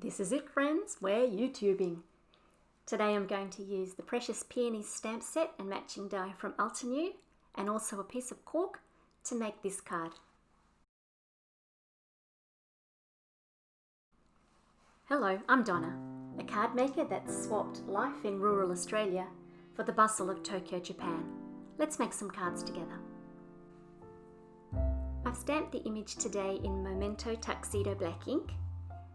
This is it, friends, we're YouTubing. Today I'm going to use the Precious Peonies stamp set and matching die from Altenew and also a piece of cork to make this card. Hello, I'm Donna, a card maker that's swapped life in rural Australia for the bustle of Tokyo, Japan. Let's make some cards together. I've stamped the image today in Memento Tuxedo black ink.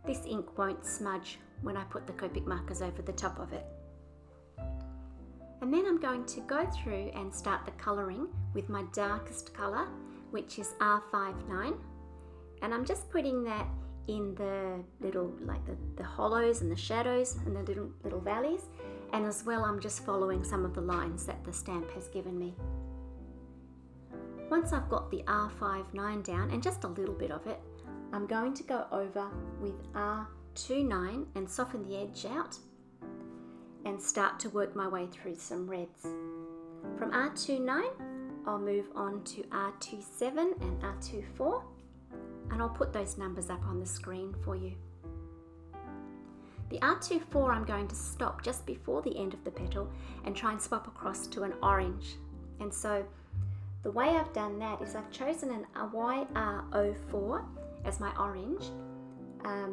This ink won't smudge when I put the Copic markers over the top of it. And then I'm going to go through and start the colouring with my darkest colour, which is R59. And I'm just putting that in the little, the hollows and the shadows and the little valleys. And as well, I'm just following some of the lines that the stamp has given me. Once I've got the R59 down, and just a little bit of it, I'm going to go over with R29 and soften the edge out and start to work my way through some reds. From R29, I'll move on to R27 and R24, and I'll put those numbers up on the screen for you. The R24 I'm going to stop just before the end of the petal and try and swap across to an orange. And so the way I've done that is I've chosen a YR04 as my orange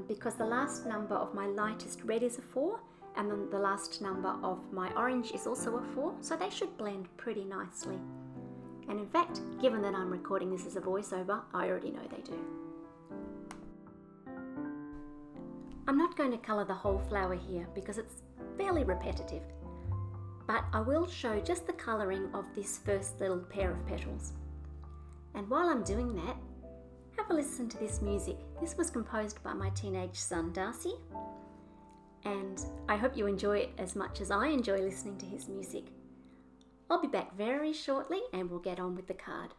because the last number of my lightest red is a 4 and then the last number of my orange is also a 4, so they should blend pretty nicely. And in fact, given that I'm recording this as a voiceover, I already know they do. I'm not going to colour the whole flower here because it's fairly repetitive, but I will show just the colouring of this first little pair of petals. And while I'm doing that, have a listen to this music. This was composed by my teenage son Darcy, and I hope you enjoy it as much as I enjoy listening to his music. I'll be back very shortly and we'll get on with the card.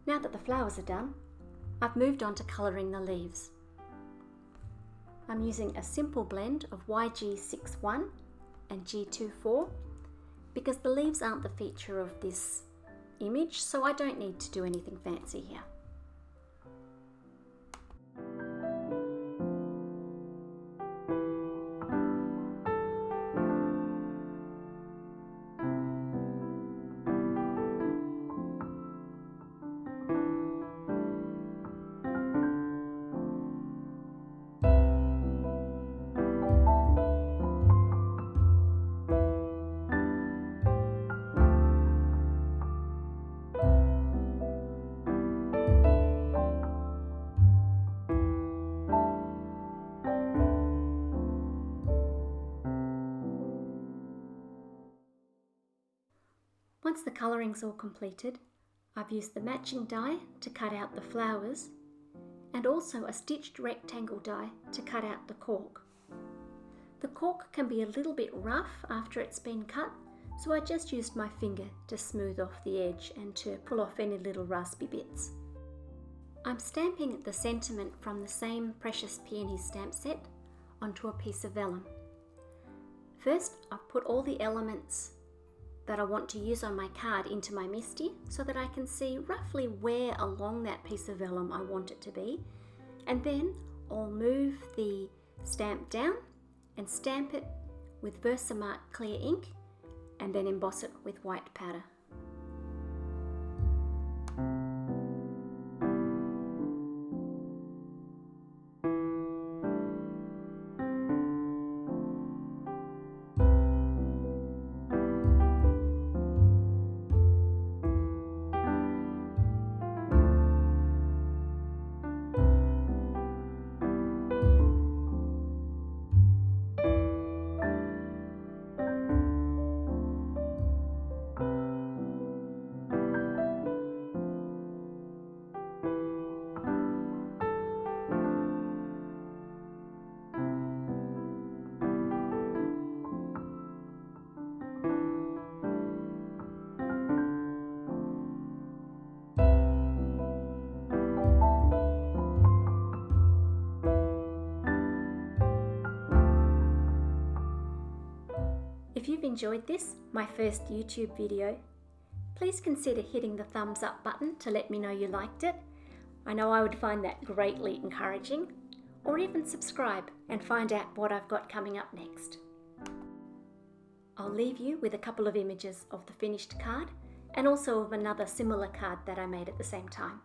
Now that the flowers are done, I've moved on to colouring the leaves. I'm using a simple blend of YG61 and G24 because the leaves aren't the feature of this image, so I don't need to do anything fancy here. Once the colouring's all completed, I've used the matching die to cut out the flowers and also a stitched rectangle die to cut out the cork. The cork can be a little bit rough after it's been cut, so I just used my finger to smooth off the edge and to pull off any little raspy bits. I'm stamping the sentiment from the same Precious Peonies stamp set onto a piece of vellum. First, I've put all the elements that I want to use on my card into my MISTI so that I can see roughly where along that piece of vellum I want it to be, and then I'll move the stamp down and stamp it with Versamark clear ink and then emboss it with white powder. If you've enjoyed this, my first YouTube video, please consider hitting the thumbs up button to let me know you liked it. I know I would find that greatly encouraging. Or even subscribe and find out what I've got coming up next. I'll leave you with a couple of images of the finished card and also of another similar card that I made at the same time.